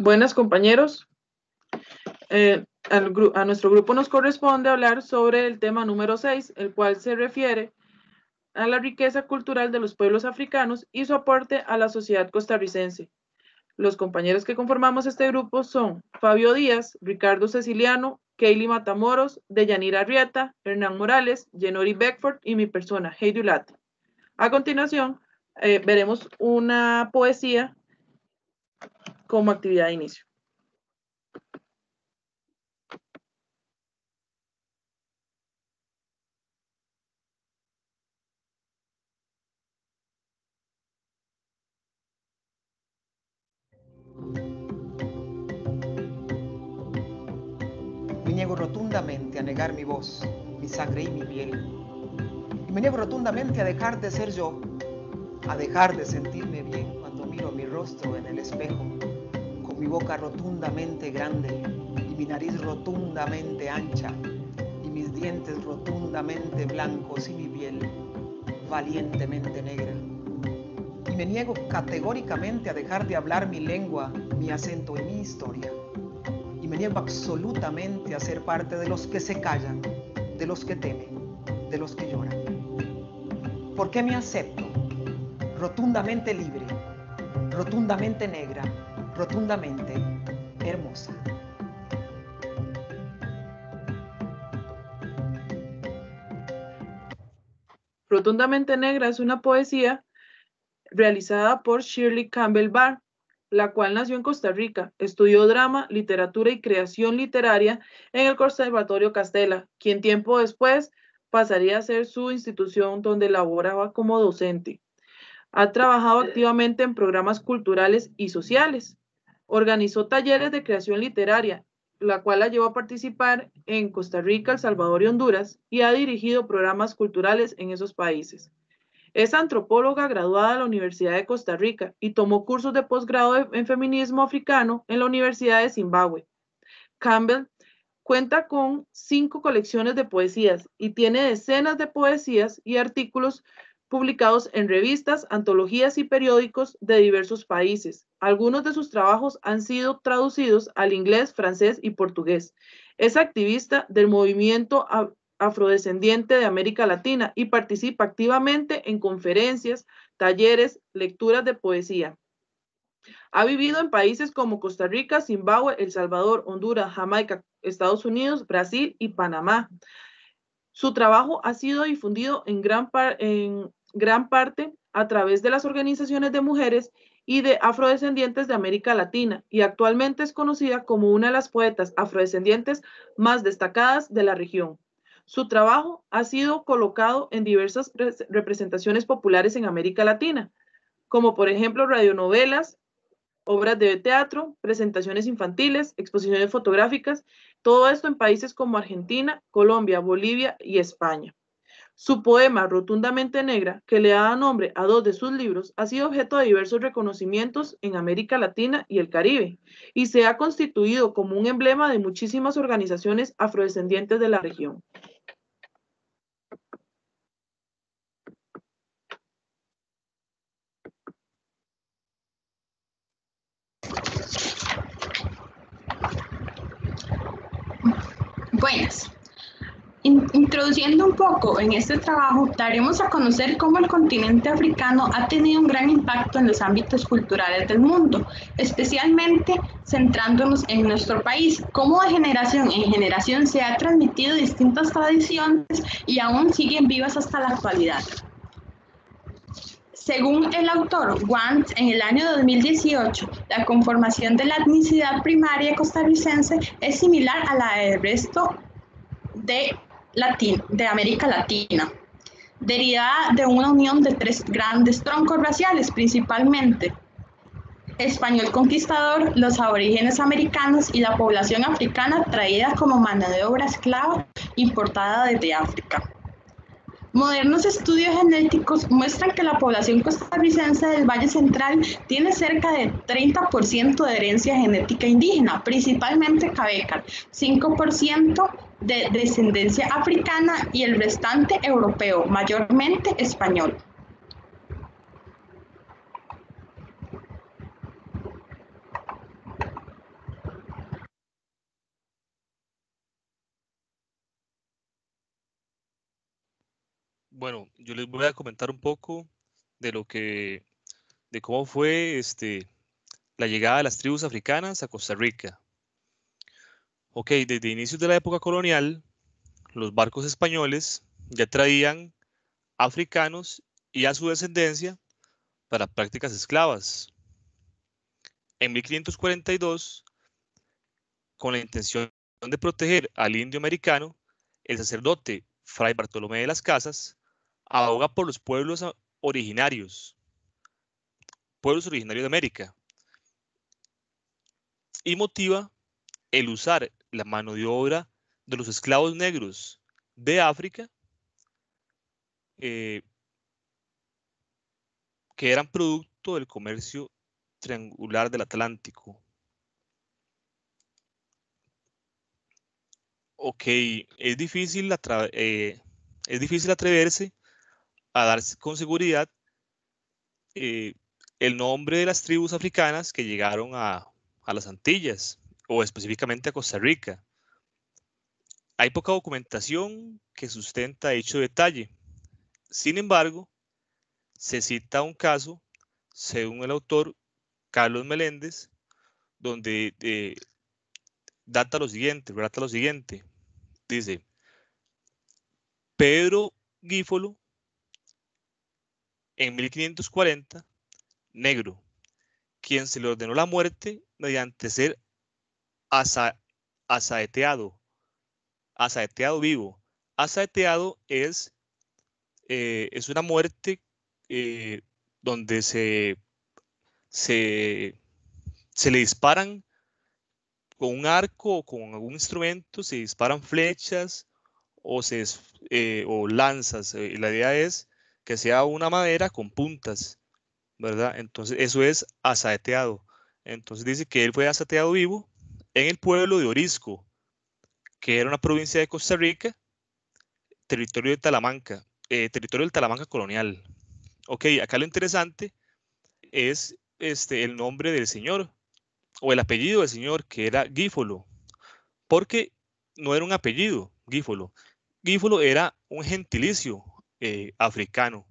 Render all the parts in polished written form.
Buenas compañeros, a nuestro grupo nos corresponde hablar sobre el tema número 6, el cual se refiere a la riqueza cultural de los pueblos africanos y su aporte a la sociedad costarricense. Los compañeros que conformamos este grupo son Fabio Díaz, Ricardo Ceciliano, Keili Matamoros, Deyanira Arrieta, Hernán Morales, Yenori Beckford y mi persona, Heidi Ulate. A continuación, veremos una poesía como actividad de inicio. Me niego rotundamente a negar mi voz, mi sangre y mi piel. Y me niego rotundamente a dejar de ser yo, a dejar de sentirme bien cuando miro mi rostro en el espejo, con mi boca rotundamente grande y mi nariz rotundamente ancha y mis dientes rotundamente blancos y mi piel valientemente negra. Y me niego categóricamente a dejar de hablar mi lengua, mi acento y mi historia. Y me niego absolutamente a ser parte de los que se callan, de los que temen, de los que lloran. ¿Por qué me acepto? Rotundamente libre, rotundamente negra, rotundamente hermosa. Rotundamente Negra es una poesía realizada por Shirley Campbell Barr, la cual nació en Costa Rica, estudió drama, literatura y creación literaria en el Conservatorio Castella, quien tiempo después pasaría a ser su institución donde laboraba como docente. Ha trabajado activamente en programas culturales y sociales. Organizó talleres de creación literaria, la cual la llevó a participar en Costa Rica, El Salvador y Honduras, y ha dirigido programas culturales en esos países. Es antropóloga graduada de la Universidad de Costa Rica y tomó cursos de posgrado en feminismo africano en la Universidad de Zimbabue. Campbell cuenta con 5 colecciones de poesías y tiene decenas de poesías y artículos publicados en revistas, antologías y periódicos de diversos países. Algunos de sus trabajos han sido traducidos al inglés, francés y portugués. Es activista del movimiento afrodescendiente de América Latina y participa activamente en conferencias, talleres, lecturas de poesía. Ha vivido en países como Costa Rica, Zimbabue, El Salvador, Honduras, Jamaica, Estados Unidos, Brasil y Panamá. Su trabajo ha sido difundido en gran parte a través de las organizaciones de mujeres y de afrodescendientes de América Latina, y actualmente es conocida como una de las poetas afrodescendientes más destacadas de la región. Su trabajo ha sido colocado en diversas representaciones populares en América Latina, como por ejemplo radionovelas, obras de teatro, presentaciones infantiles, exposiciones fotográficas, todo esto en países como Argentina, Colombia, Bolivia y España. Su poema Rotundamente Negra, que le da nombre a 2 de sus libros, ha sido objeto de diversos reconocimientos en América Latina y el Caribe, y se ha constituido como un emblema de muchísimas organizaciones afrodescendientes de la región. Buenas. Introduciendo un poco en este trabajo, daremos a conocer cómo el continente africano ha tenido un gran impacto en los ámbitos culturales del mundo, especialmente centrándonos en nuestro país, cómo de generación en generación se han transmitido distintas tradiciones y aún siguen vivas hasta la actualidad. Según el autor Want, en el año 2018, la conformación de la etnicidad primaria costarricense es similar a la del resto de América Latina, derivada de una unión de 3 grandes troncos raciales, principalmente español conquistador, los aborígenes americanos y la población africana traída como mano de obra esclava importada desde África. Modernos estudios genéticos muestran que la población costarricense del Valle Central tiene cerca de 30% de herencia genética indígena, principalmente Cabecar, 5% de descendencia africana y el restante europeo, mayormente español. Bueno, yo les voy a comentar un poco de de cómo fue la llegada de las tribus africanas a Costa Rica. Ok, desde inicios de la época colonial, los barcos españoles ya traían africanos y a su descendencia para prácticas esclavas. En 1542, con la intención de proteger al indio americano, el sacerdote Fray Bartolomé de las Casas aboga por los pueblos originarios de América, y motiva el usar la mano de obra de los esclavos negros de África, eh, que eran producto del comercio triangular del Atlántico. Ok, es difícil atreverse a dar con seguridad eh, el nombre de las tribus africanas que llegaron a las Antillas, o específicamente a Costa Rica. Hay poca documentación que sustenta dicho detalle. Sin embargo, se cita un caso, según el autor Carlos Meléndez, donde relata lo siguiente. Dice: Pedro Gífolo, en 1540, negro, quien se le ordenó la muerte mediante ser asa asaeteado vivo. Asaeteado es una muerte donde se, se le disparan con un arco o con algún instrumento, se disparan flechas o lanzas. La idea es que sea una madera con puntas, ¿verdad? Entonces eso es asaeteado. Entonces dice que él fue asaeteado vivo en el pueblo de Orisco, que era una provincia de Costa Rica, territorio de Talamanca, territorio del Talamanca colonial. Ok, acá lo interesante es el nombre del señor, o el apellido del señor, que era Gífolo, porque no era un apellido, Gífolo. Gífolo era un gentilicio africano,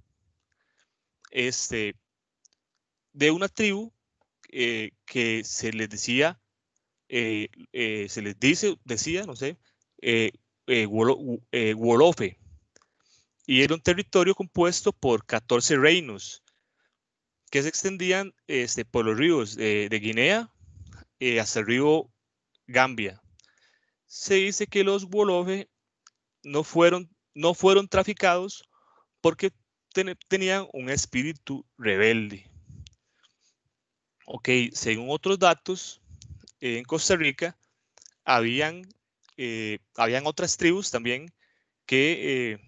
de una tribu que se les decía, decía, no sé, Wolofe, y era un territorio compuesto por 14 reinos que se extendían por los ríos de Guinea hasta el río Gambia. Se dice que los Wolofe no fueron traficados porque tenían un espíritu rebelde. Ok, según otros datos, en Costa Rica habían otras tribus también que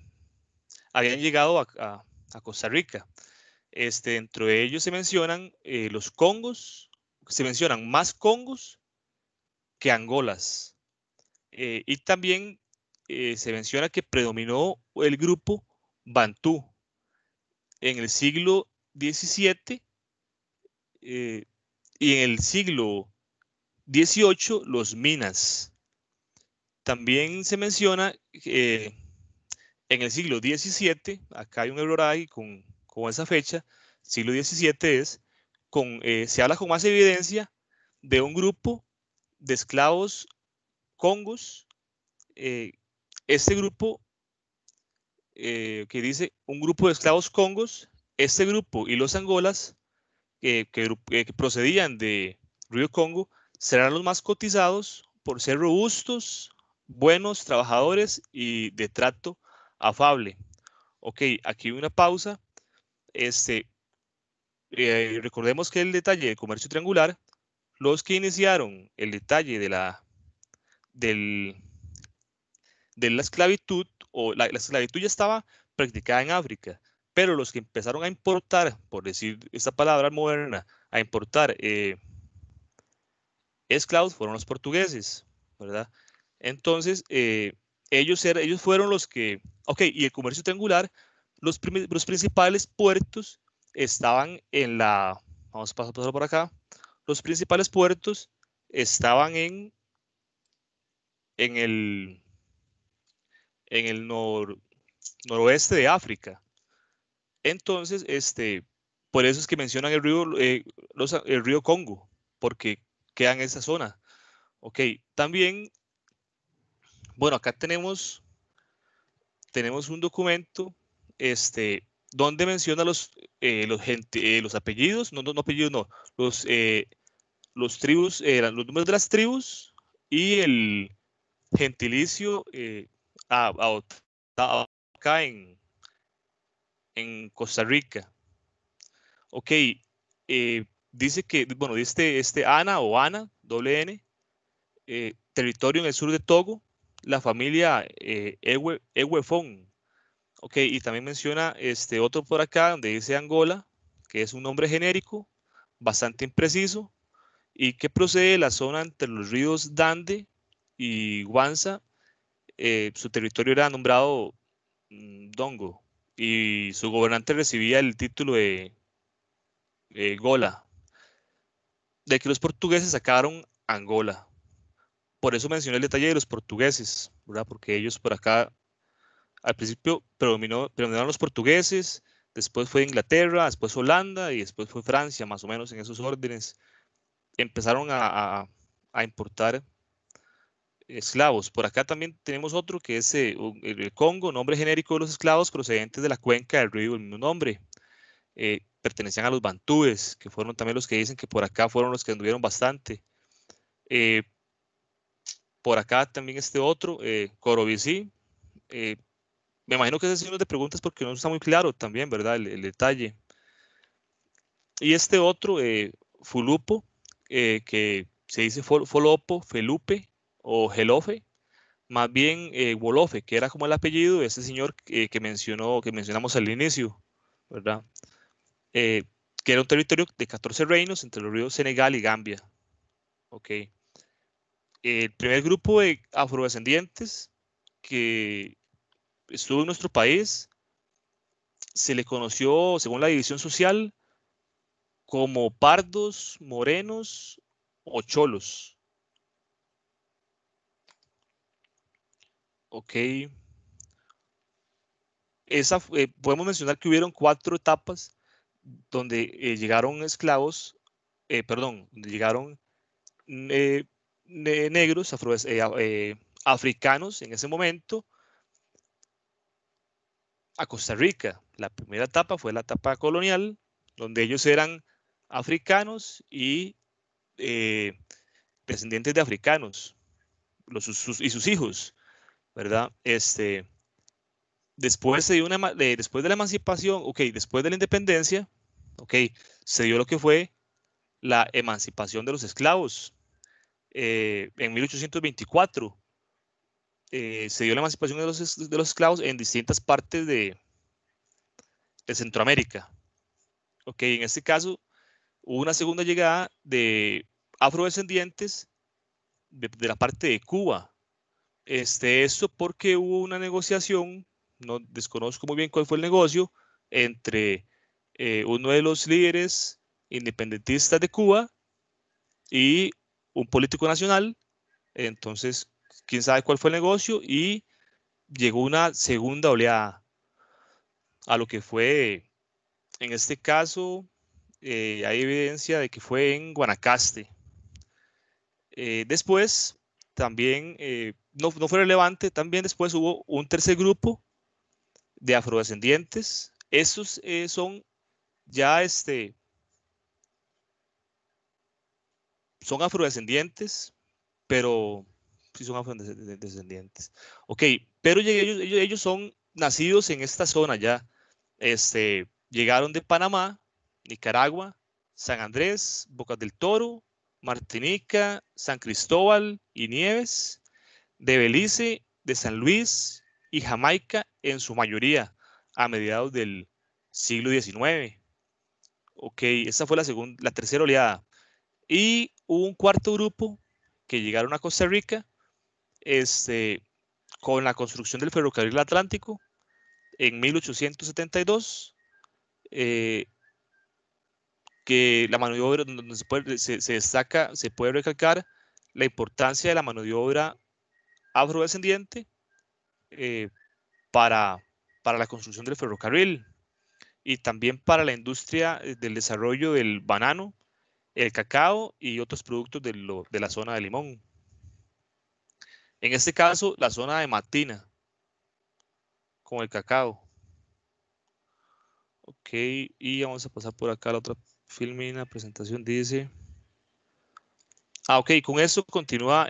habían llegado a Costa Rica. Dentro de ellos se mencionan los congos, se mencionan más congos que angolas. Y también se menciona que predominó el grupo Bantú. En el siglo XVII y en el siglo XVIII, los minas. También se menciona en el siglo XVII, acá hay un error ahí con esa fecha, siglo XVII se habla con más evidencia de un grupo de esclavos congos. Este grupo que dice un grupo de esclavos congos, este grupo y los angolas que procedían de Río Congo serán los más cotizados por ser robustos, buenos trabajadores y de trato afable. Ok, aquí una pausa. Recordemos que el detalle de comercio triangular, los que iniciaron el detalle de la esclavitud, la esclavitud ya estaba practicada en África, pero los que empezaron a importar, por decir esta palabra moderna, a importar esclavos fueron los portugueses, ¿verdad? Entonces, ellos fueron los que, ok, y el comercio triangular, los principales puertos estaban vamos a pasar por acá, los principales puertos estaban en el, en el noroeste de África. Entonces, por eso es que mencionan el río Congo, porque queda en esa zona. Ok, también, bueno, acá tenemos un documento donde menciona los apellidos, no apellidos, no, los tribus, los números de las tribus y el gentilicio acá en Costa Rica. Ok, dice que, bueno, dice Ana o Ana, doble N, territorio en el sur de Togo, la familia Ewefon. Ok, y también menciona otro por acá donde dice Angola, que es un nombre genérico, bastante impreciso, y que procede de la zona entre los ríos Dande y Guanza. Su territorio era nombrado Dongo, y su gobernante recibía el título de Gola, de que los portugueses sacaron Angola. Por eso mencioné el detalle de los portugueses, ¿verdad? Porque ellos por acá, al principio predominaron los portugueses, después fue Inglaterra, después Holanda y después fue Francia, más o menos en esos órdenes. Empezaron a importar esclavos. Por acá también tenemos otro que es el Congo, nombre genérico de los esclavos procedentes de la cuenca del río del mismo nombre. Pertenecían a los bantúes, que fueron también los que dicen que por acá fueron los que anduvieron bastante. Por acá también otro, Corobicí. Me imagino que ese es uno de preguntas porque no está muy claro también, ¿verdad? El detalle. Y otro, Fulupo, que se dice Folopo, Felupe o Gelofe, más bien Wolofe, que era como el apellido de ese señor que mencionamos al inicio, ¿verdad? Que era un territorio de 14 reinos entre los ríos Senegal y Gambia. Ok. El primer grupo de afrodescendientes que estuvo en nuestro país se le conoció, según la división social, como pardos, morenos o cholos. Ok. Podemos mencionar que hubieron 4 etapas donde llegaron esclavos, donde llegaron negros, africanos en ese momento a Costa Rica. La primera etapa fue la etapa colonial, donde ellos eran africanos y descendientes de africanos, y sus hijos, ¿verdad? Después después de la emancipación, ok, después de la independencia, ok, se dio lo que fue la emancipación de los esclavos. En 1824 se dio la emancipación de los esclavos en distintas partes de Centroamérica. Ok, en este caso hubo una segunda llegada de afrodescendientes de la parte de Cuba. Esto porque hubo una negociación, no desconozco muy bien cuál fue el negocio, entre uno de los líderes independentistas de Cuba y un político nacional. Entonces, quién sabe cuál fue el negocio, y llegó una segunda oleada a lo que fue, en este caso, hay evidencia de que fue en Guanacaste. Después, también, no fue relevante, también después hubo un tercer grupo de afrodescendientes. Esos son ya, son afrodescendientes, pero sí son afrodescendientes. Ok, pero ellos son nacidos en esta zona ya. Llegaron de Panamá, Nicaragua, San Andrés, Bocas del Toro, Martinica, San Cristóbal y Nieves, de Belice, de San Luis y Jamaica en su mayoría a mediados del siglo XIX. Ok, esa fue la tercera oleada. Y hubo un cuarto grupo que llegaron a Costa Rica con la construcción del ferrocarril Atlántico en 1872, que la mano de obra, donde se puede recalcar la importancia de la mano de obra afrodescendiente para para la construcción del ferrocarril y también para la industria del desarrollo del banano, el cacao y otros productos de la zona de Limón. En este caso, la zona de Matina, con el cacao. Ok, y vamos a pasar por acá a la otra filmina, presentación dice... ok, con eso continúa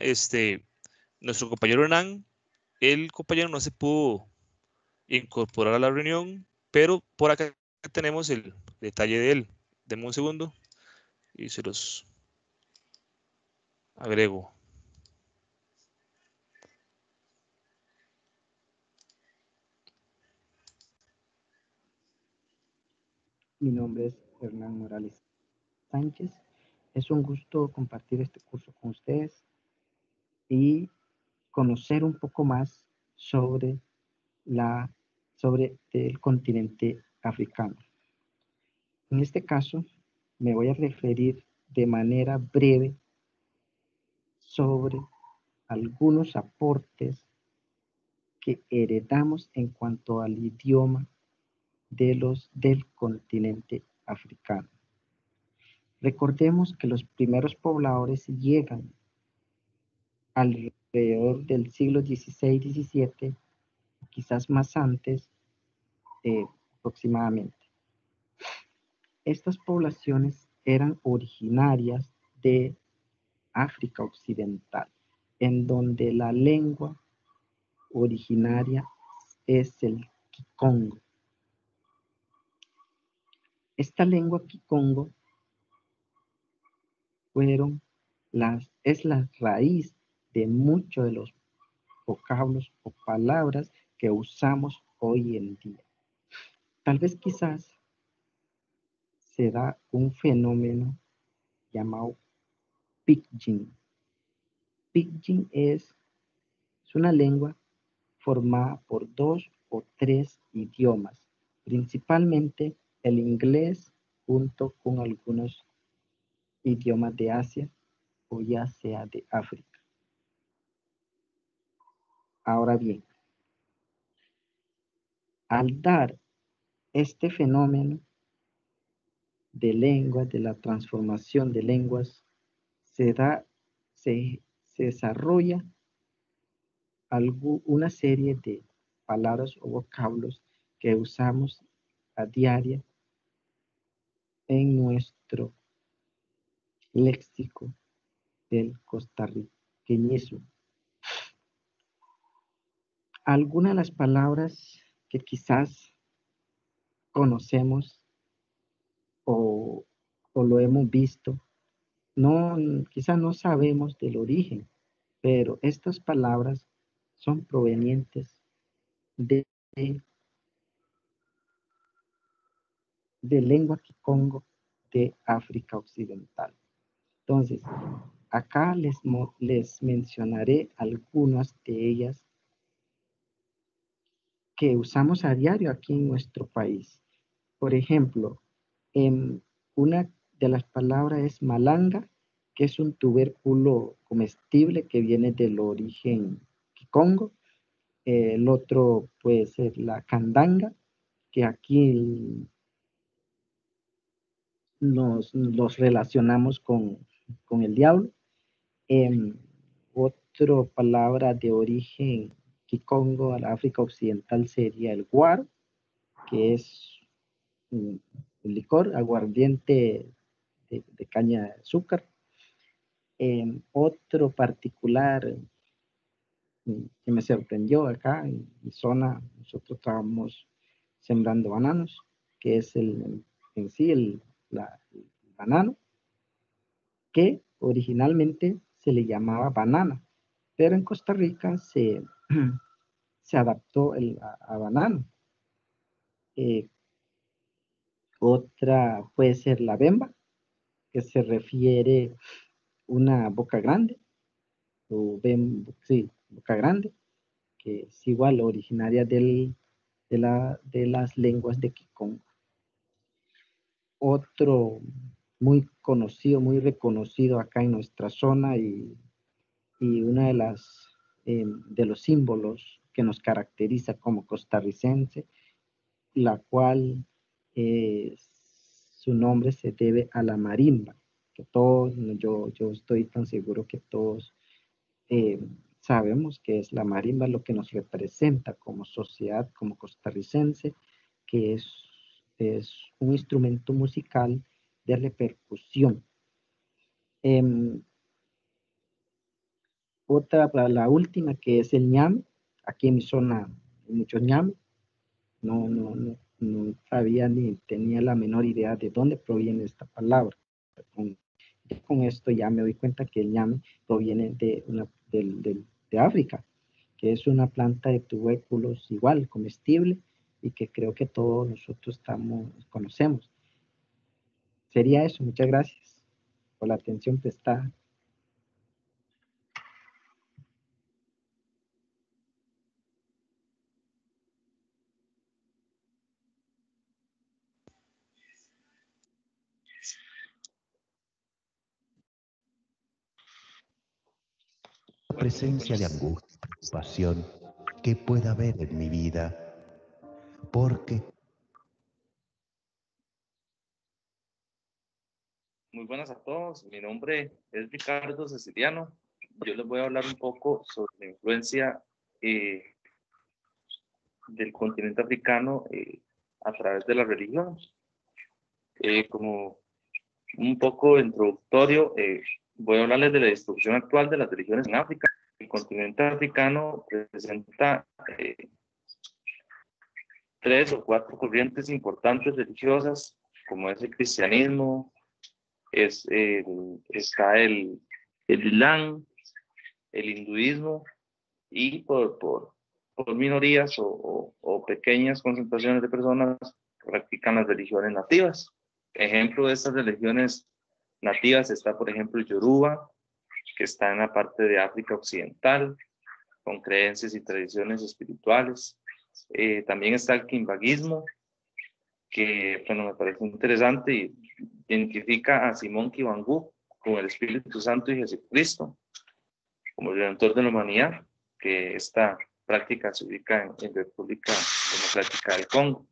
nuestro compañero Hernán. El compañero no se pudo incorporar a la reunión, pero por acá tenemos el detalle de él. Denme un segundo y se los agrego. Mi nombre es Hernán Morales Sánchez. Es un gusto compartir este curso con ustedes y conocer un poco más sobre el continente africano. En este caso, me voy a referir de manera breve sobre algunos aportes que heredamos en cuanto al idioma del continente africano. Recordemos que los primeros pobladores llegan alrededor del siglo XVI-XVII, quizás más antes aproximadamente. Estas poblaciones eran originarias de África Occidental, en donde la lengua originaria es el kikongo. Esta lengua kikongo es la raíz de muchos de los vocablos o palabras que usamos hoy en día. Tal vez quizás se da un fenómeno llamado pidgin. Pidgin es una lengua formada por 2 o 3 idiomas, principalmente el inglés junto con algunos idiomas de Asia o ya sea de África. Ahora bien, al dar este fenómeno de lenguas, de la transformación de lenguas, se desarrolla una serie de palabras o vocablos que usamos a diario en nuestro léxico del costarriqueñismo. Algunas de las palabras que quizás conocemos o lo hemos visto, quizás no sabemos del origen, pero estas palabras son provenientes de lengua kikongo de África Occidental. Entonces, acá les mencionaré algunas de ellas que usamos a diario aquí en nuestro país. Por ejemplo, una de las palabras es malanga, que es un tubérculo comestible que viene del origen kikongo. El otro puede ser la candanga, que aquí los relacionamos con el diablo. Otra palabra de origen kikongo a la África Occidental sería el guaro, que es un licor, aguardiente de caña de azúcar. Otro particular que me sorprendió acá en mi zona, nosotros estábamos sembrando bananos, que es el banano, que originalmente se le llamaba banana, pero en Costa Rica se adaptó a banano. Otra puede ser la bemba, que se refiere una boca grande, boca grande, que es igual originaria de las lenguas de Kikongo. Otro muy conocido, muy reconocido acá en nuestra zona y una de los símbolos que nos caracteriza como costarricense la cual su nombre se debe a la marimba, que todos, yo estoy tan seguro que todos sabemos que es la marimba lo que nos representa como sociedad, como costarricense, que es un instrumento musical de repercusión. La última que es el ñame. Aquí en mi zona hay muchos ñame. No sabía ni tenía la menor idea de dónde proviene esta palabra. Con esto ya me doy cuenta que el ñame proviene de África, que es una planta de tubérculos igual, comestible, y que creo que todos nosotros conocemos. Sería eso. Muchas gracias por la atención prestada. Presencia de angustia, preocupación que pueda haber en mi vida, porque... Muy buenas a todos, mi nombre es Ricardo Ceciliano. Yo les voy a hablar un poco sobre la influencia del continente africano a través de la religión. Como un poco introductorio, voy a hablarles de la distribución actual de las religiones en África. El continente africano presenta 3 o 4 corrientes importantes religiosas, como es el cristianismo, está el Islam, el hinduismo, y por minorías o pequeñas concentraciones de personas practican las religiones nativas. Ejemplo de estas religiones nativas está, por ejemplo, el Yoruba, que está en la parte de África Occidental, con creencias y tradiciones espirituales. También está el Kimbaguismo, que bueno, me parece interesante y identifica a Simón Kimbangu con el Espíritu Santo y Jesucristo como el redentor de la humanidad, que esta práctica se ubica en República Democrática del Congo.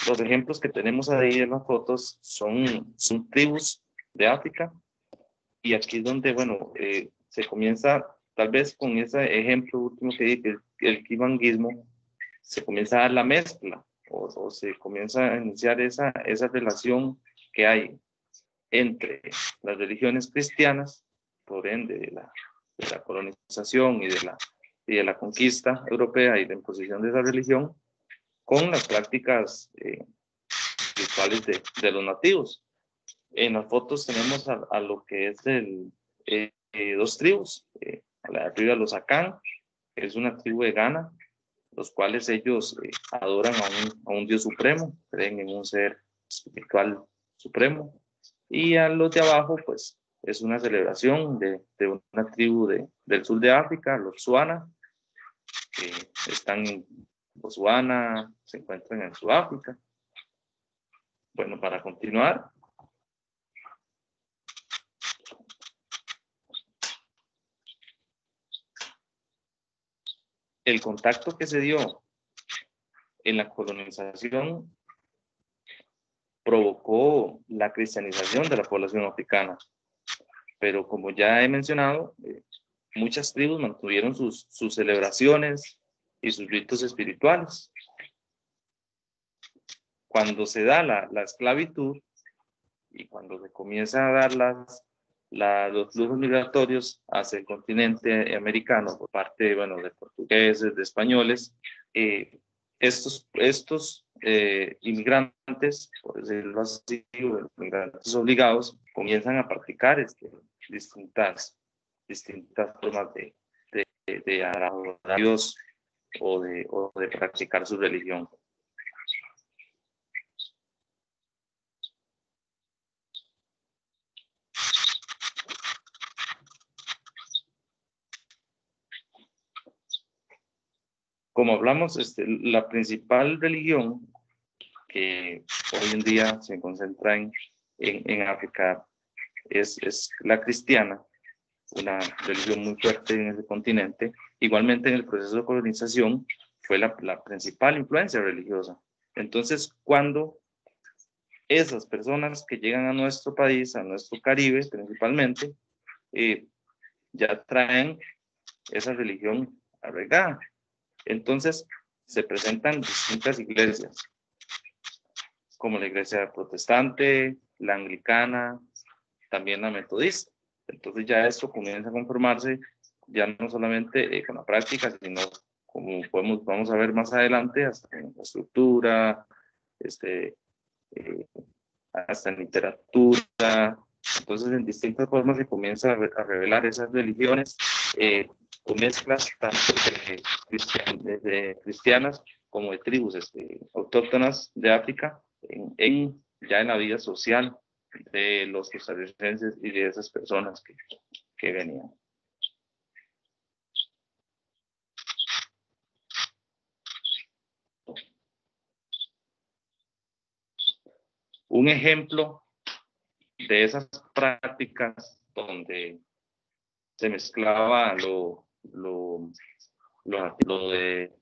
Los ejemplos que tenemos ahí en las fotos son tribus de África, y aquí es donde, bueno, se comienza, tal vez con ese ejemplo último que dije, el kimbanguismo, se comienza a dar la mezcla, o se comienza a iniciar esa relación que hay entre las religiones cristianas, por ende de la colonización y de la conquista europea y la imposición de esa religión, con las prácticas rituales de los nativos. En las fotos tenemos a lo que es dos tribus, a la de arriba los Akan, que es una tribu de Ghana, los cuales ellos adoran a un Dios supremo, creen en un ser espiritual supremo, y a los de abajo pues es una celebración de una tribu del sur de África, los Tswana, que están en Botswana, se encuentran en Sudáfrica. Bueno, para continuar, el contacto que se dio en la colonización provocó la cristianización de la población africana, pero como ya he mencionado, muchas tribus mantuvieron sus celebraciones y sus ritos espirituales. Cuando se da la esclavitud y cuando se comienza a dar los flujos migratorios hacia el continente americano por parte, bueno, de portugueses, de españoles, estos inmigrantes, por decirlo así, inmigrantes obligados, comienzan a practicar distintas formas de adorar a Dios o de practicar su religión. Como hablamos, la principal religión que hoy en día se concentra en África es la cristiana, una religión muy fuerte en ese continente. Igualmente en el proceso de colonización fue la principal influencia religiosa. Entonces, cuando esas personas que llegan a nuestro país, a nuestro Caribe principalmente, ya traen esa religión arraigada. Entonces, se presentan distintas iglesias, como la iglesia protestante, la anglicana, también la metodista. Entonces ya esto comienza a conformarse ya no solamente con la práctica, sino como vamos a ver más adelante, hasta en infraestructura, hasta en literatura. Entonces, en distintas formas se comienza a revelar esas religiones con mezclas tanto de cristianas como de tribus autóctonas de África ya en la vida social de los costarricenses y de esas personas que venían. Un ejemplo de esas prácticas donde se mezclaba lo de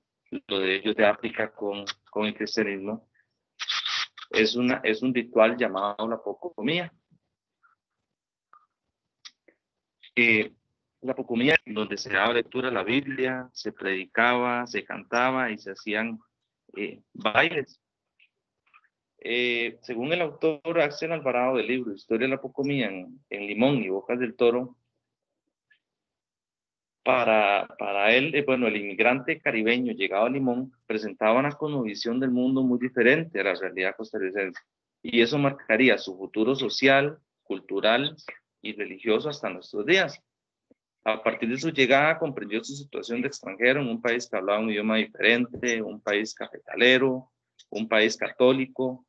ellos de África con el cristianismo es un ritual llamado la apocomía. La apocomía, donde se daba lectura a la Biblia, se predicaba, se cantaba y se hacían bailes. Según el autor Axel Alvarado del libro Historia de la Apocomía en Limón y Bocas del Toro, para él, bueno, el inmigrante caribeño llegado a Limón presentaba una cosmovisión del mundo muy diferente a la realidad costarricense, y eso marcaría su futuro social, cultural y religioso hasta nuestros días. A partir de su llegada comprendió su situación de extranjero en un país que hablaba un idioma diferente, un país cafetalero, un país católico.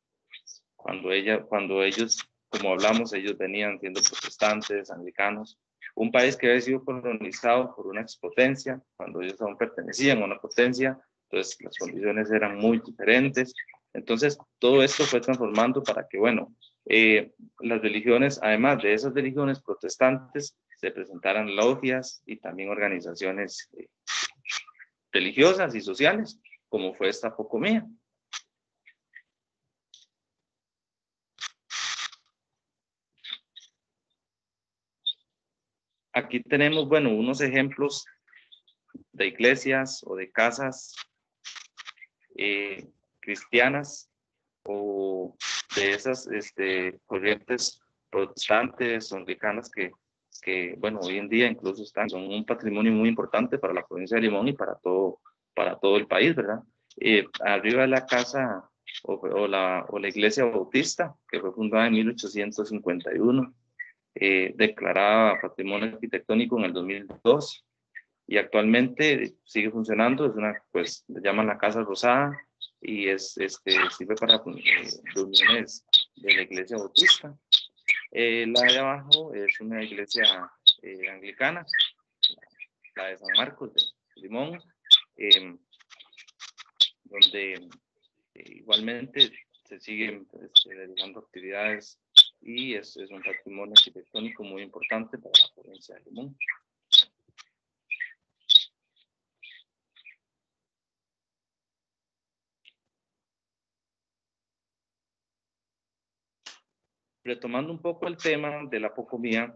Cuando ellos, como hablamos, ellos venían siendo protestantes, anglicanos, un país que había sido colonizado por una expotencia, cuando ellos aún pertenecían a una potencia, entonces las condiciones eran muy diferentes. Entonces, todo esto fue transformando para que, bueno, las religiones, además de esas religiones protestantes, se presentaran logias y también organizaciones religiosas y sociales, como fue esta apocomía. Aquí tenemos, bueno, unos ejemplos de iglesias o de casas cristianas o de esas corrientes protestantes o anglicanas que, bueno, hoy en día incluso son un patrimonio muy importante para la provincia de Limón y para todo el país, ¿verdad? Arriba de la casa o la iglesia bautista, que fue fundada en 1851, declarada patrimonio arquitectónico en el 2002, y actualmente sigue funcionando. Es pues le llaman la Casa Rosada, y sirve para reuniones de la iglesia bautista. La de abajo es una iglesia anglicana, la de San Marcos de Limón, donde igualmente se siguen realizando actividades, y es un patrimonio arquitectónico muy importante para la provincia de Limón. Retomando un poco el tema de la apocomía,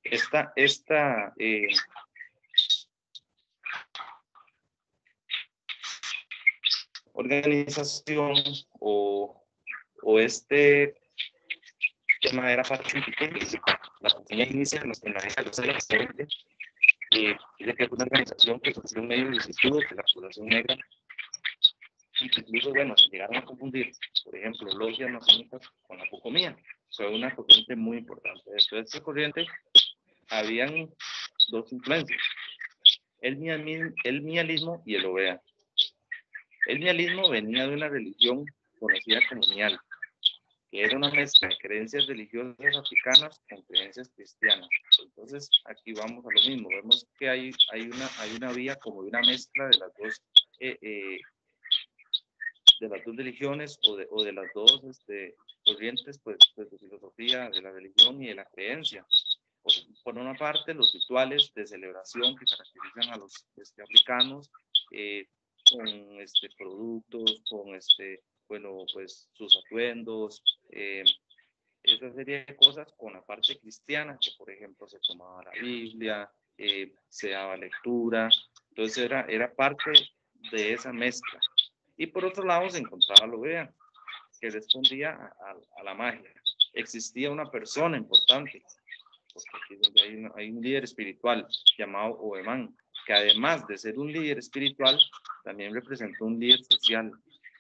esta organización o tema era pacífico. La apocomía inicia en la década de los años 20, dice que es una organización que surgió en medio de vicisitudes de la población negra, incluso, bueno, se llegaron a confundir, por ejemplo, logias masónicas con la apocomía. Fue una corriente muy importante. Dentro de esta corriente habían dos influencias: el mialismo y el Obeah. El mialismo venía de una religión conocida como mial, que era una mezcla de creencias religiosas africanas con creencias cristianas. Entonces, aquí vamos a lo mismo. Vemos que hay una vía como de una mezcla de las dos religiones o de las dos corrientes, pues, de filosofía, de la religión y de la creencia. Por una parte, los rituales de celebración que caracterizan a los africanos, con productos, con bueno, pues sus atuendos, esa serie de cosas con la parte cristiana, que por ejemplo se tomaba la Biblia, se daba lectura, entonces era parte de esa mezcla. Y por otro lado se encontraba lo vean, que respondía a la magia. Existía una persona importante, porque aquí es donde hay un líder espiritual llamado Oemán, que además de ser un líder espiritual, también representó un líder social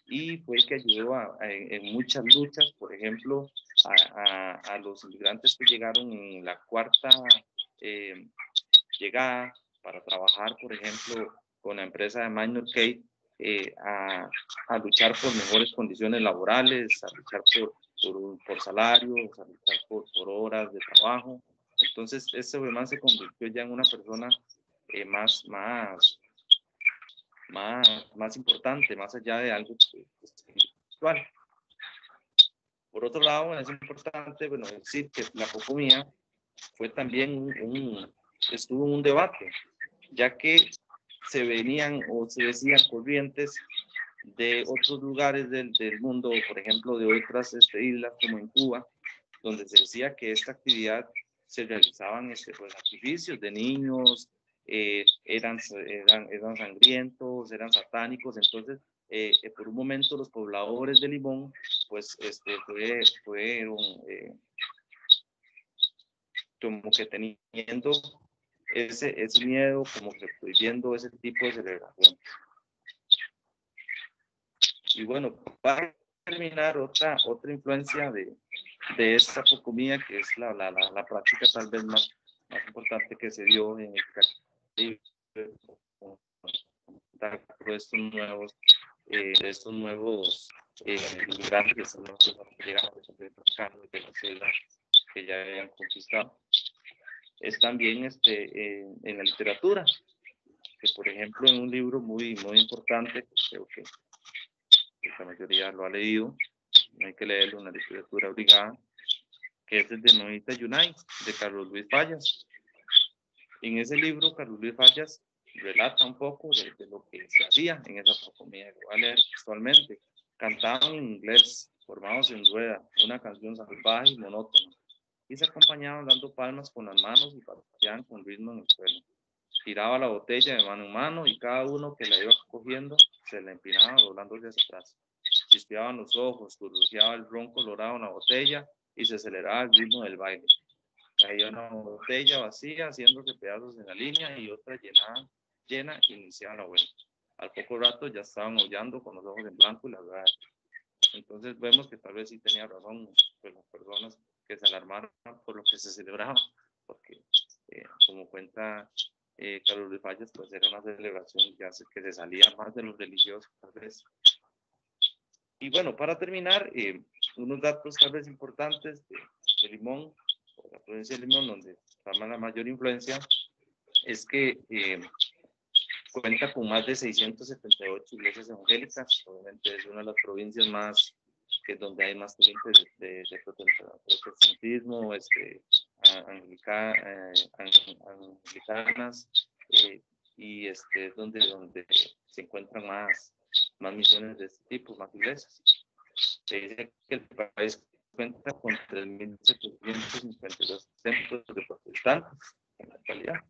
y fue el que ayudó en muchas luchas, por ejemplo, a los inmigrantes que llegaron en la cuarta llegada para trabajar, por ejemplo, con la empresa de Minor Kate, a luchar por mejores condiciones laborales, a luchar por salarios, a luchar por horas de trabajo. Entonces, ese Oemán se convirtió ya en una persona más importante, más allá de algo espiritual. Por otro lado, es importante decir que la Pocomía fue también estuvo en un debate, ya que se venían o se decían corrientes de otros lugares del mundo, por ejemplo, de otras islas como en Cuba, donde se decía que esta actividad se realizaban pues, sacrificios de niños, eran sangrientos, eran satánicos. Entonces, por un momento los pobladores de Limón, pues, fueron como que teniendo ese miedo, como que prohibiendo ese tipo de celebración. Y bueno, para terminar, otra influencia de esta Pocomía, que es la práctica tal vez más importante que se dio en el Caribe, de estos nuevos inmigrantes que llegaron de las islas que ya habían conquistado, es también en la literatura, que por ejemplo en un libro muy importante, creo que la mayoría lo ha leído, no hay que leerlo, una literatura obligada, que es el de Novita Yunay, de Carlos Luis Fallas. En ese libro, Carlos Luis Fallas relata un poco de lo que se hacía en esa Pocomía. Lo voy a leer textualmente. Cantaban en inglés, formados en rueda, una canción salvaje y monótona, y se acompañaban dando palmas con las manos y pateaban con ritmo en el suelo. Tiraba la botella de mano en mano y cada uno que la iba cogiendo se la empinaba doblándose hacia atrás. Chispeaban los ojos, burbujeaba el ron colorado en la botella y se aceleraba el ritmo del baile. Caía una botella vacía haciéndose pedazos en la línea y otra llena iniciaba la vuelta. Al poco rato ya estaban aullando con los ojos en blanco y la verdad. Entonces vemos que tal vez sí tenía razón pues, las personas que se alarmaron por lo que se celebraba, porque como cuenta Carlos Luis Fallas, pues era una celebración que se salía más de los religiosos tal vez. Y bueno, para terminar, unos datos tal vez importantes de Limón, o la provincia de Limón, donde está la mayor influencia, es que cuenta con más de 678 iglesias evangélicas. Obviamente es una de las provincias más, que donde hay más corrientes de protestantismo, anglicanas, y donde se encuentran más misiones de este tipo, más iglesias. Se dice que el país cuenta con 3.752 templos de protestantes en la actualidad.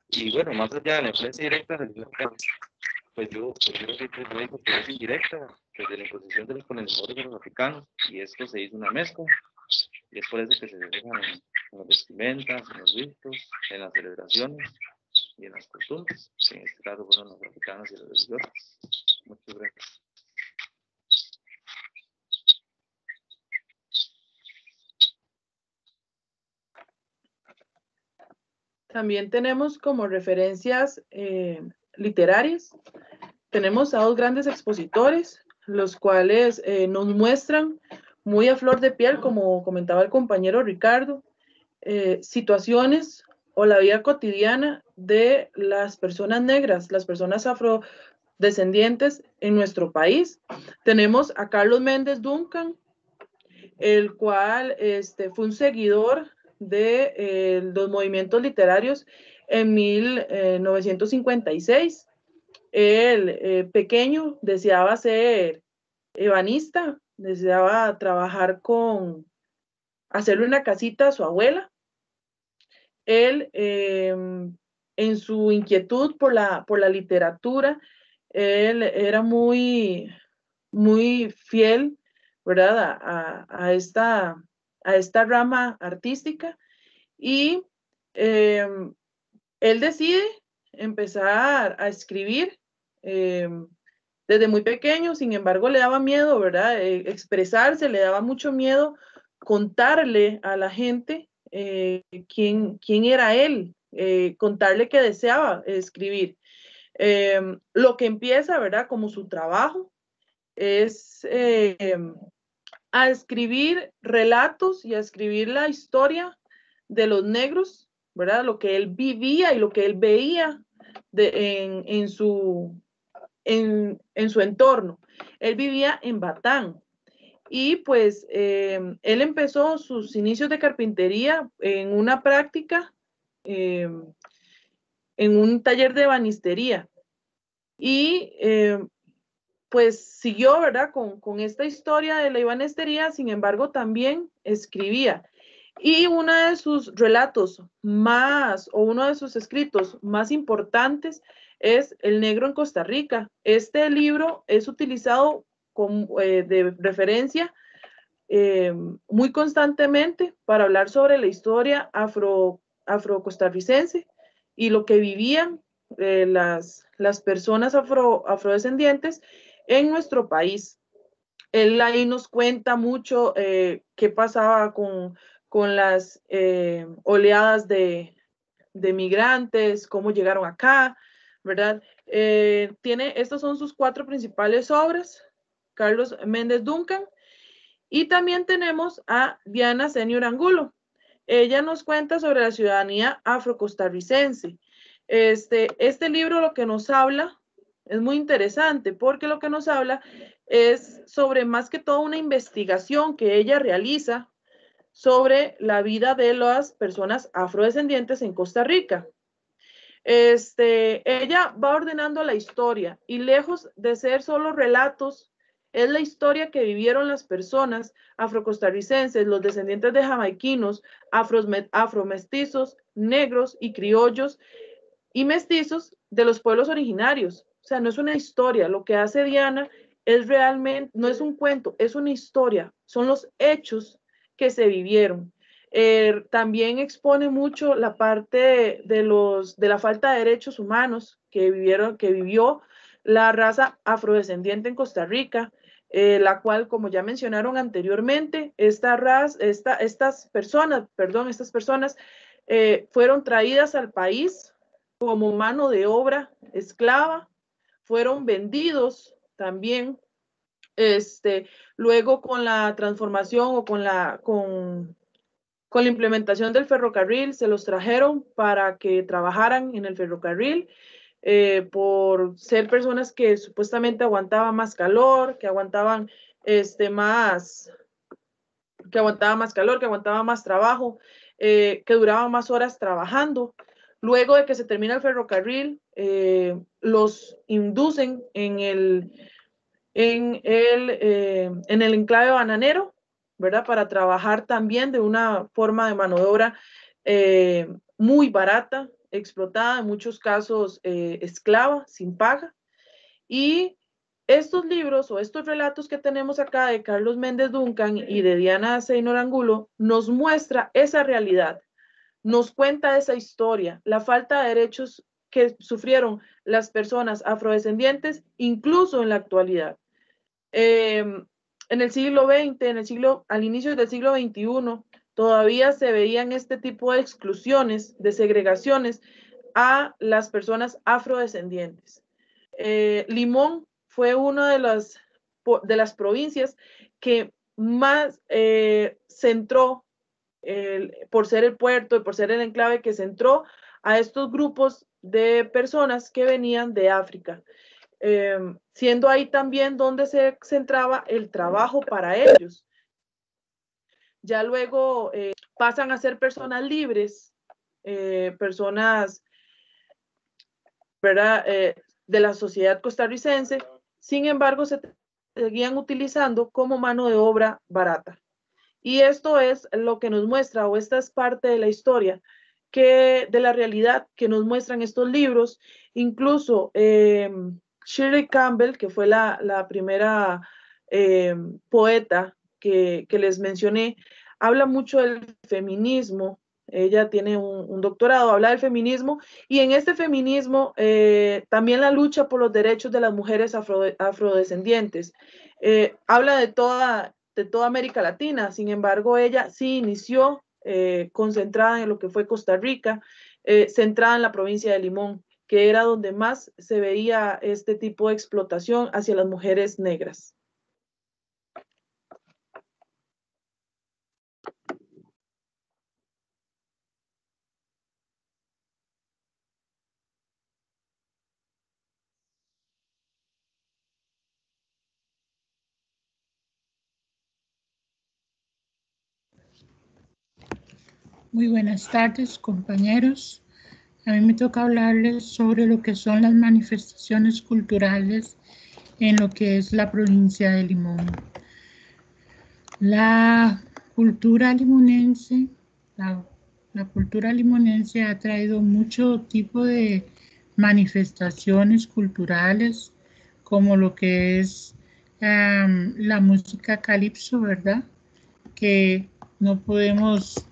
Y bueno, más allá de la influencia directa del pues yo digo que es indirecta, desde la imposición de los colonizadores de los africanos, y esto se hizo una mezcla, y es por eso que se dejan en las vestimentas, en los ritos, en las celebraciones y en las costumbres, que en este caso fueron los africanos y los religiosos. Muchas gracias. También tenemos como referencias literarias, tenemos a dos grandes expositores, los cuales nos muestran muy a flor de piel, como comentaba el compañero Ricardo, situaciones o la vida cotidiana de las personas negras, las personas afrodescendientes en nuestro país. Tenemos a Carlos Méndez Duncan, el cual fue un seguidor de los movimientos literarios en 1956. Él, pequeño, deseaba ser ebanista, deseaba trabajar hacerle una casita a su abuela. Él, en su inquietud por la literatura, él era muy fiel, ¿verdad? A esta rama artística, y él decide empezar a escribir desde muy pequeño. Sin embargo, le daba miedo, ¿verdad? Expresarse, le daba mucho miedo contarle a la gente quién era él, contarle que deseaba escribir. Lo que empieza, ¿verdad? Como su trabajo es a escribir relatos y a escribir la historia de los negros, ¿verdad? Lo que él vivía y lo que él veía en su entorno. Él vivía en Batán, y pues él empezó sus inicios de carpintería en una práctica, en un taller de ebanistería, y pues siguió, ¿verdad? Con esta historia de la ebanistería. Sin embargo, también escribía. Y uno de sus relatos uno de sus escritos más importantes es El Negro en Costa Rica. Este libro es utilizado de referencia muy constantemente para hablar sobre la historia afrocostarricense y lo que vivían las personas afrodescendientes en nuestro país. Él ahí nos cuenta mucho qué pasaba con las oleadas de migrantes, cómo llegaron acá, ¿verdad? Estas son sus 4 principales obras: Carlos Méndez Duncan. Y también tenemos a Diana Senior Angulo. Ella nos cuenta sobre la ciudadanía afrocostarricense. Este libro lo que nos habla es muy interesante, porque lo que nos habla es sobre, más que todo, una investigación que ella realiza sobre la vida de las personas afrodescendientes en Costa Rica. Ella va ordenando la historia, y lejos de ser solo relatos, es la historia que vivieron las personas afrocostarricenses, los descendientes de jamaiquinos, afromestizos, negros y criollos y mestizos de los pueblos originarios. O sea, no es una historia. Lo que hace Diana es realmente, no es un cuento, es una historia. Son los hechos que se vivieron. También expone mucho la parte de la falta de derechos humanos que vivió la raza afrodescendiente en Costa Rica, la cual, como ya mencionaron anteriormente, estas personas fueron traídas al país como mano de obra esclava, fueron vendidos también. Luego, con la transformación o con la implementación del ferrocarril, se los trajeron para que trabajaran en el ferrocarril, por ser personas que supuestamente aguantaban más calor, que aguantaban más calor, que aguantaban más trabajo, que duraban más horas trabajando. Luego de que se termina el ferrocarril, los inducen en el enclave bananero, ¿verdad? Para trabajar también de una forma de mano de obra muy barata, explotada, en muchos casos esclava, sin paga. Y estos libros o estos relatos que tenemos acá de Carlos Méndez Duncan y de Diana Senior Angulo nos muestra esa realidad, nos cuenta esa historia, la falta de derechos que sufrieron las personas afrodescendientes, incluso en la actualidad. En el siglo XX, al inicio del siglo XXI, todavía se veían este tipo de exclusiones, de segregaciones a las personas afrodescendientes. Limón fue una de las provincias que más centró, por ser el puerto y por ser el enclave, que centró a estos grupos de personas que venían de África, siendo ahí también donde se centraba el trabajo para ellos. Ya luego pasan a ser personas libres, personas, ¿verdad? de la sociedad costarricense, sin embargo se seguían utilizando como mano de obra barata. Y esto es lo que nos muestra, o esta es parte de la historia, de la realidad que nos muestran estos libros. Incluso Shirley Campbell, que fue la primera poeta que les mencioné, habla mucho del feminismo. Ella tiene un doctorado, habla del feminismo, y en este feminismo también la lucha por los derechos de las mujeres afrodescendientes. Habla de toda América Latina. Sin embargo, ella sí inició concentrada en lo que fue Costa Rica, centrada en la provincia de Limón, que era donde más se veía este tipo de explotación hacia las mujeres negras. Muy buenas tardes, compañeros. A mí me toca hablarles sobre lo que son las manifestaciones culturales en lo que es la provincia de Limón. La cultura limonense, la cultura limonense ha traído mucho tipo de manifestaciones culturales, como lo que es la música calipso, ¿verdad? Que no podemos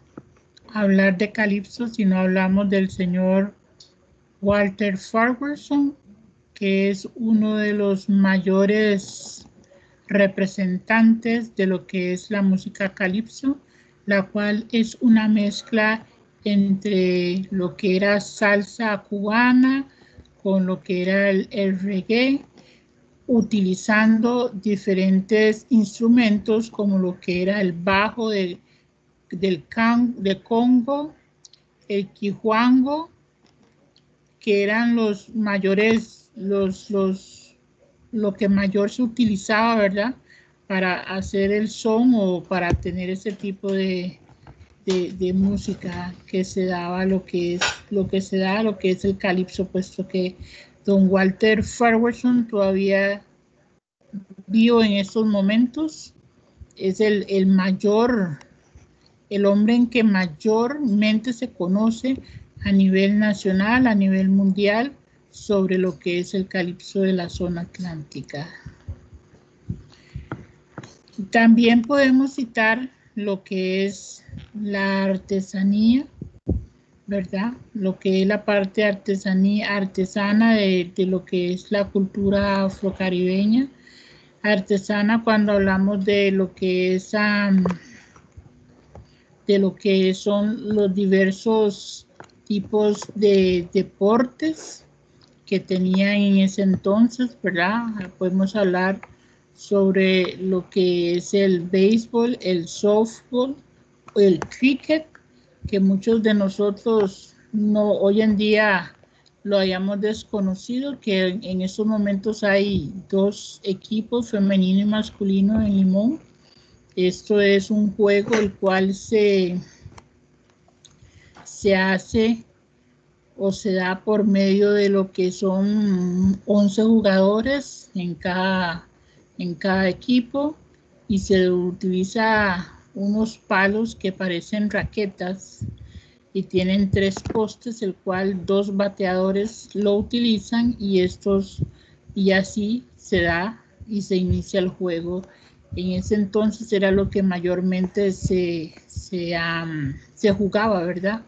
hablar de calipso si no hablamos del señor Walter Ferguson, que es uno de los mayores representantes de lo que es la música calipso, la cual es una mezcla entre lo que era salsa cubana con lo que era el reggae, utilizando diferentes instrumentos como lo que era el bajo de Congo, el quijuango, que eran los mayores, lo que mayor se utilizaba, ¿verdad?, para hacer el son o para tener ese tipo de música que se daba, lo que es el calipso, puesto que don Walter Ferguson todavía vivo en estos momentos, es el hombre en que mayormente se conoce a nivel nacional, a nivel mundial, sobre lo que es el calipso de la zona atlántica. También podemos citar lo que es la artesanía, ¿verdad? Lo que es la parte artesana de lo que es la cultura afrocaribeña. Artesana cuando hablamos de lo que es de lo que son los diversos tipos de deportes que tenían en ese entonces, ¿verdad? Podemos hablar sobre lo que es el béisbol, el softball, el cricket, que muchos de nosotros hoy en día lo hayamos desconocido, que en estos momentos hay 2 equipos, femenino y masculino, en Limón. Esto es un juego el cual se hace o se da por medio de lo que son 11 jugadores en cada equipo, y se utiliza unos palos que parecen raquetas y tienen 3 postes, el cual 2 bateadores lo utilizan, y así se da y se inicia el juego. En ese entonces era lo que mayormente se jugaba, ¿verdad?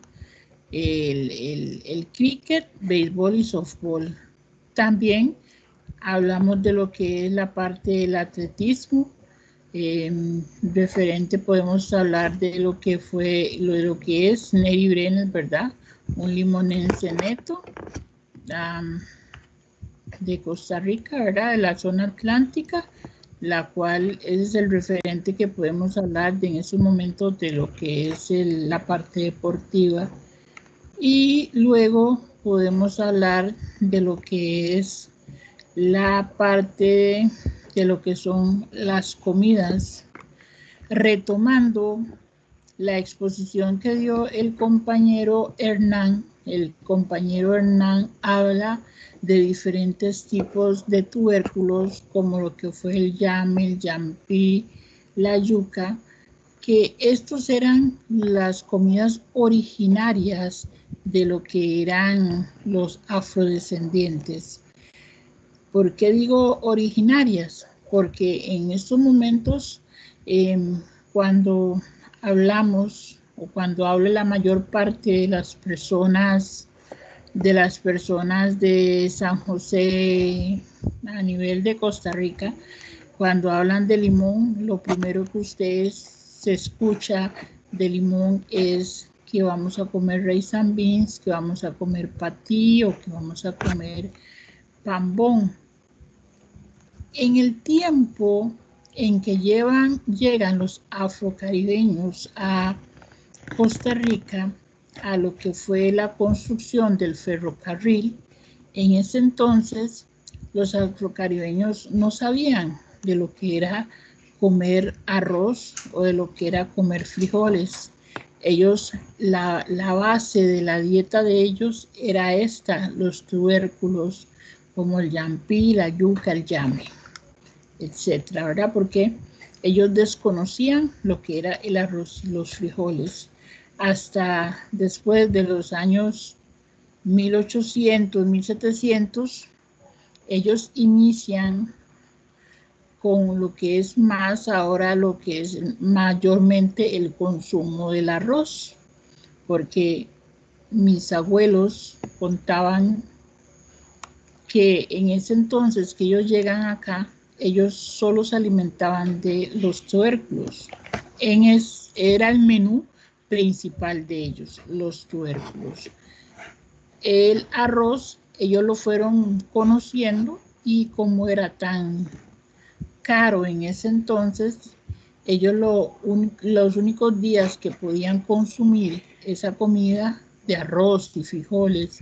El cricket, béisbol y softball. También hablamos de lo que es la parte del atletismo. Referente podemos hablar de lo que es Neri Brenes, ¿verdad? Un limonense neto de Costa Rica, ¿verdad? De la zona atlántica, la cual es el referente que podemos hablar en esos momentos de lo que es la parte deportiva. Y luego podemos hablar de lo que es la parte de lo que son las comidas, retomando la exposición que dio el compañero Hernán el compañero Hernán habla de diferentes tipos de tubérculos, como lo que fue el llame, el yampí, la yuca, que estos eran las comidas originarias de lo que eran los afrodescendientes. ¿Por qué digo originarias? Porque en estos momentos, cuando hablamos o cuando habla la mayor parte de las personas de San José a nivel de Costa Rica, cuando hablan de limón, lo primero que ustedes se escucha de limón es que vamos a comer rice and beans, que vamos a comer patí o que vamos a comer pambón. En el tiempo en que llegan los afrocaribeños a Costa Rica, a lo que fue la construcción del ferrocarril, en ese entonces los afrocaribeños no sabían de lo que era comer arroz o de lo que era comer frijoles. Ellos, la base de la dieta de ellos era esta, los tubérculos como el yampí, la yuca, el llame, etcétera, ¿verdad? Porque ellos desconocían lo que era el arroz y los frijoles. Hasta después de los años 1800, 1700, ellos inician con lo que es más ahora, lo que es mayormente el consumo del arroz, porque mis abuelos contaban que en ese entonces que ellos llegan acá, ellos solo se alimentaban de los tubérculos. Era el menú principal de ellos, los tubérculos. El arroz, ellos lo fueron conociendo y como era tan caro en ese entonces, ellos los únicos días que podían consumir esa comida de arroz y frijoles,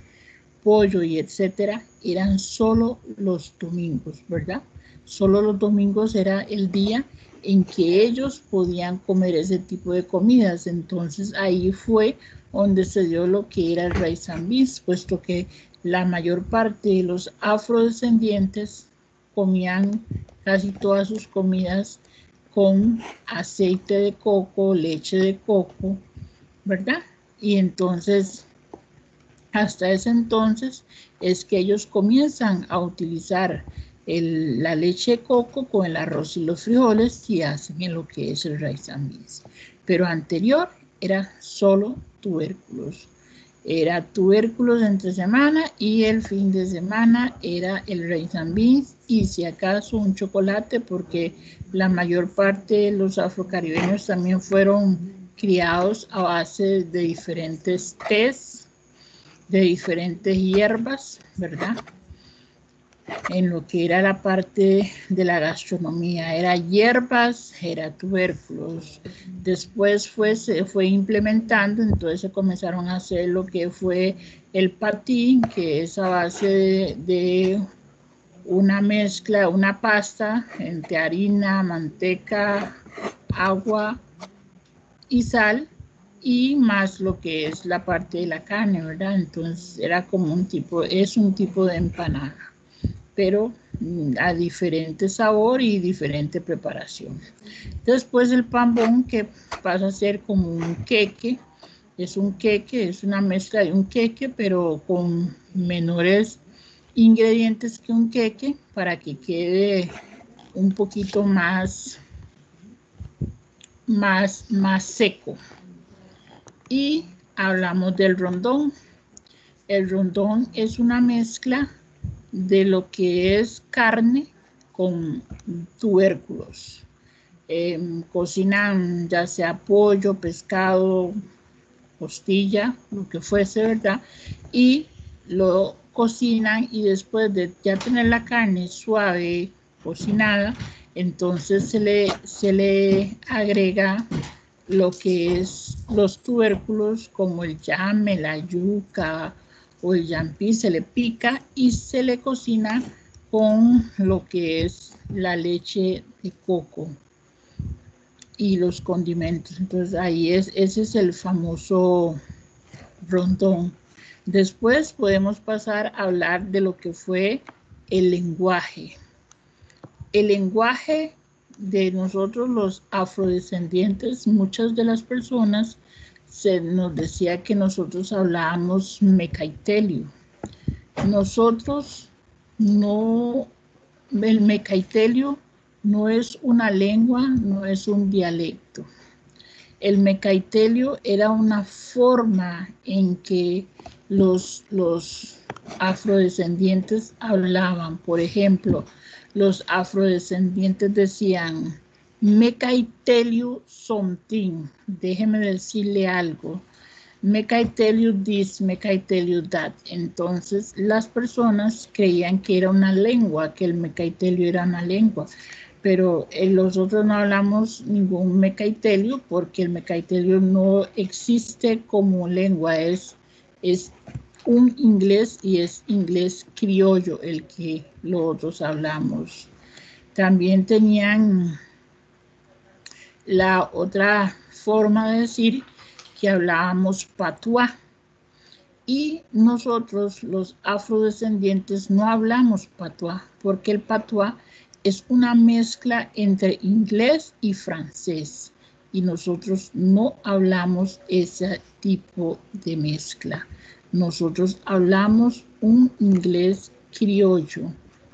pollo y etcétera, eran solo los domingos, ¿verdad? Solo los domingos era el día en que ellos podían comer ese tipo de comidas. Entonces ahí fue donde se dio lo que era el rice and beans, puesto que la mayor parte de los afrodescendientes comían casi todas sus comidas con aceite de coco, leche de coco, ¿verdad? Y entonces, hasta ese entonces es que ellos comienzan a utilizar la leche de coco con el arroz y los frijoles y hacen en lo que es el rice and beans. Pero anterior era solo tubérculos. Era tubérculos entre semana y el fin de semana era el rice and beans y si acaso un chocolate, porque la mayor parte de los afrocaribeños también fueron criados a base de diferentes tés, de diferentes hierbas, ¿verdad? En lo que era la parte de la gastronomía, era hierbas, era tubérculos. Después se fue implementando, entonces se comenzaron a hacer lo que fue el patí, que es a base de una mezcla, una pasta entre harina, manteca, agua y sal, y más lo que es la parte de la carne, ¿verdad? Entonces era como es un tipo de empanada, pero a diferente sabor y diferente preparación. Después el pambón, que pasa a ser como un queque, es una mezcla de un queque, pero con menores ingredientes que un queque, para que quede un poquito más seco. Y hablamos del rondón. El rondón es una mezcla de lo que es carne con tubérculos. Cocinan ya sea pollo, pescado, costilla, lo que fuese, ¿verdad? Y lo cocinan y después de ya tener la carne suave, cocinada, entonces se le agrega lo que es los tubérculos como el llame, la yuca o el yampí, se le pica y se le cocina con lo que es la leche de coco y los condimentos. Entonces ese es el famoso rondón. Después podemos pasar a hablar de lo que fue el lenguaje. El lenguaje de nosotros los afrodescendientes, muchas de las personas se nos decía que nosotros hablábamos mecaitelio. Nosotros no, el mecaitelio no es una lengua, no es un dialecto. El mecaitelio era una forma en que los afrodescendientes hablaban. Por ejemplo, los afrodescendientes decían, mecaitelio something, déjeme decirle algo. Mecaitelio this, mecaitelio that. Entonces las personas creían que era una lengua, que el mecaitelio era una lengua. Pero nosotros no hablamos ningún mecaitelio porque el mecaitelio no existe como lengua, es un inglés y es inglés criollo el que nosotros hablamos. También tenían la otra forma de decir que hablábamos patuá. Y nosotros, los afrodescendientes, no hablamos patuá porque el patuá es una mezcla entre inglés y francés y nosotros no hablamos ese tipo de mezcla. Nosotros hablamos un inglés criollo,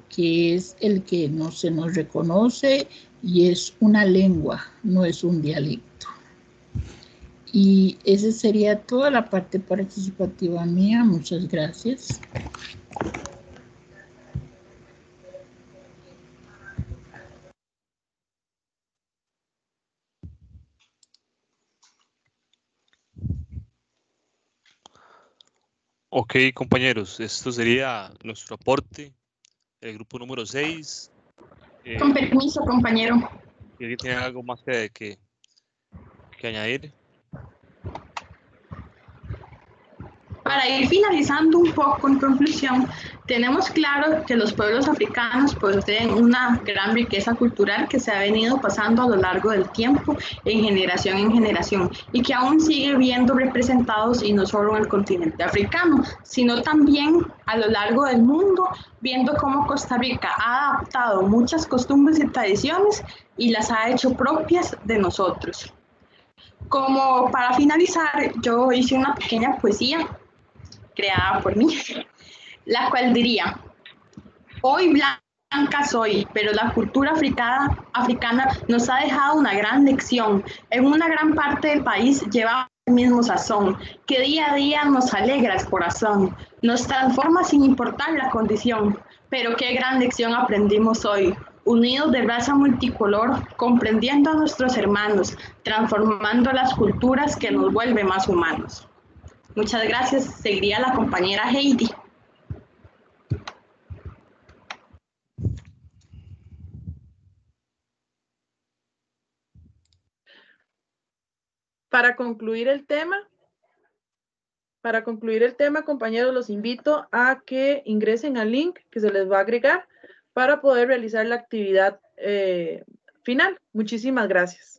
que es el que no se nos reconoce y es una lengua, no es un dialecto. Y esa sería toda la parte participativa mía. Muchas gracias. Ok, compañeros, esto sería nuestro aporte, el grupo número 6. Con permiso, compañero. ¿Alguien tiene algo más que añadir? Para ir finalizando un poco en conclusión, tenemos claro que los pueblos africanos poseen una gran riqueza cultural que se ha venido pasando a lo largo del tiempo, en generación, y que aún sigue viendo representados y no solo en el continente africano, sino también a lo largo del mundo, viendo cómo Costa Rica ha adaptado muchas costumbres y tradiciones y las ha hecho propias de nosotros. Como para finalizar, yo hice una pequeña poesía creada por mí, la cual diría, hoy blanca soy, pero la cultura africana nos ha dejado una gran lección. En una gran parte del país lleva el mismo sazón, que día a día nos alegra el corazón, nos transforma sin importar la condición, pero qué gran lección aprendimos hoy. Unidos de raza multicolor, comprendiendo a nuestros hermanos, transformando las culturas que nos vuelven más humanos. Muchas gracias. Seguiría la compañera Heidi. Para concluir el tema, compañeros, los invito a que ingresen al link que se les va a agregar para poder realizar la actividad final. Muchísimas gracias.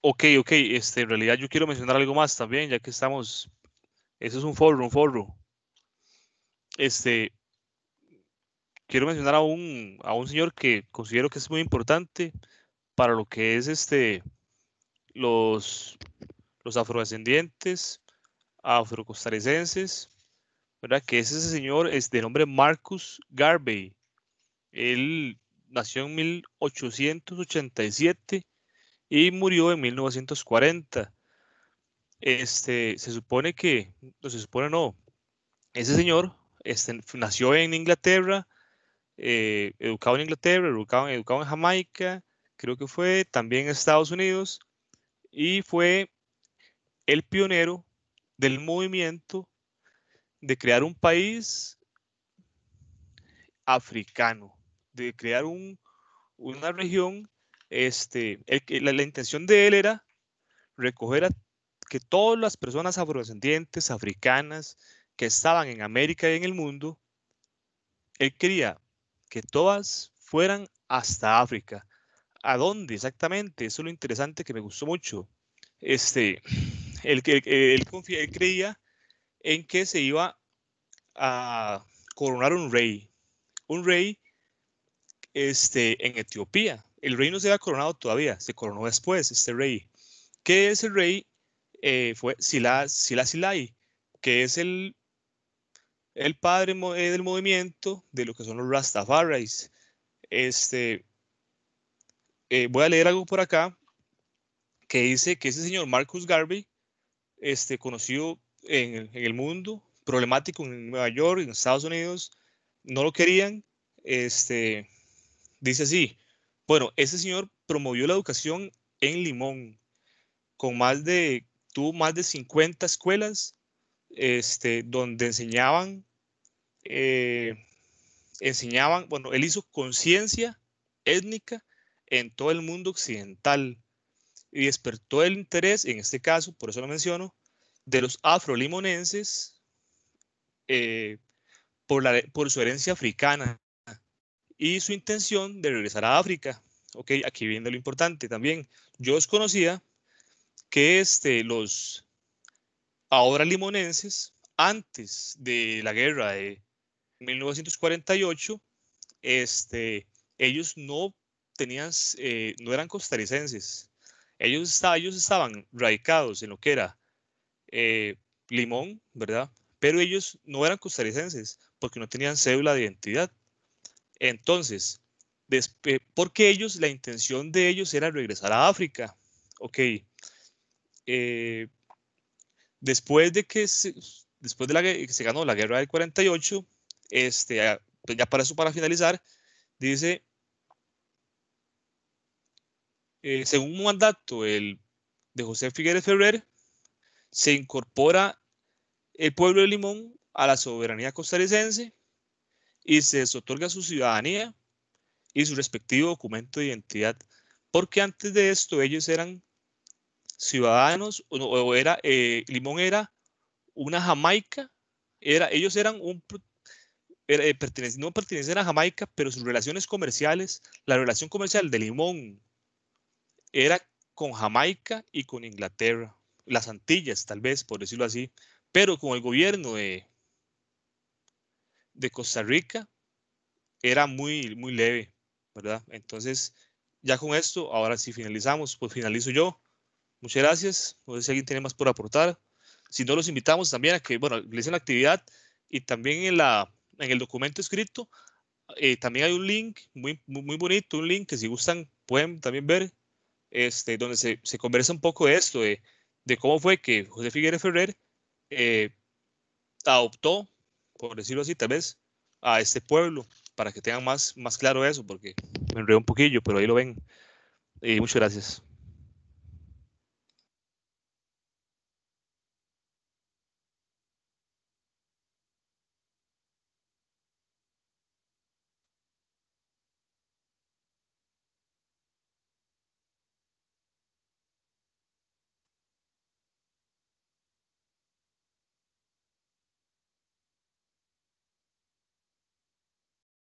Ok, en realidad yo quiero mencionar algo más también, ya que estamos, eso es un foro. Quiero mencionar a un señor que considero que es muy importante para lo que es los afrodescendientes, afrocostarricenses, ¿verdad? Que es ese señor, es de nombre Marcus Garvey. Él nació en 1887 y murió en 1940. Se supone que, no se supone no, ese señor nació en Inglaterra, educado en Inglaterra, educado en Jamaica, creo que fue también en Estados Unidos, y fue el pionero del movimiento de crear un país africano, de crear una región. La intención de él era recoger que todas las personas afrodescendientes, africanas, que estaban en América y en el mundo, él quería que todas fueran hasta África. ¿A dónde exactamente? Eso es lo interesante que me gustó mucho. Él creía en que se iba a coronar un rey en Etiopía. El rey no se había coronado todavía, se coronó después este rey. ¿Qué es el rey? Fue Silai, que es el padre del movimiento de lo que son los Rastafaris. Voy a leer algo por acá que dice que ese señor Marcus Garvey, conocido en el mundo, problemático en Nueva York, en Estados Unidos, no lo querían. Dice así: bueno, ese señor promovió la educación en Limón, tuvo más de 50 escuelas, donde enseñaban, bueno, él hizo conciencia étnica en todo el mundo occidental y despertó el interés, en este caso, por eso lo menciono, de los afrolimonenses por su herencia africana y su intención de regresar a África. Ok, aquí viene lo importante también. Yo desconocía que los ahora limonenses, antes de la guerra de 1948, ellos no eran costarricenses. Ellos estaban radicados en lo que era Limón, ¿verdad? Pero ellos no eran costarricenses porque no tenían cédula de identidad. Entonces, porque la intención de ellos era regresar a África. Ok. Después de que se ganó la guerra del 48, pues ya para finalizar, dice, según un mandato de José Figueres Ferrer, se incorpora el pueblo de Limón a la soberanía costarricense y se les otorga su ciudadanía y su respectivo documento de identidad, porque antes de esto ellos eran ciudadanos, Limón era una Jamaica, ellos eran no pertenecían a Jamaica, pero sus relaciones comerciales, la relación comercial de Limón era con Jamaica y con Inglaterra, las Antillas tal vez, por decirlo así, pero con el gobierno de Costa Rica era muy, muy leve, ¿verdad? Entonces, ya con esto, ahora sí finalizamos, pues finalizo yo. Muchas gracias. No sé si alguien tiene más por aportar. Si no, los invitamos también a que, bueno, realicen la actividad y también en el documento escrito, también hay un link muy, muy, muy bonito, un link que si gustan pueden también ver, donde se conversa un poco de esto, de cómo fue que José Figueres Ferrer adoptó, por decirlo así, tal vez, a este pueblo, para que tengan más claro eso, porque me enredé un poquillo, pero ahí lo ven. Y muchas gracias.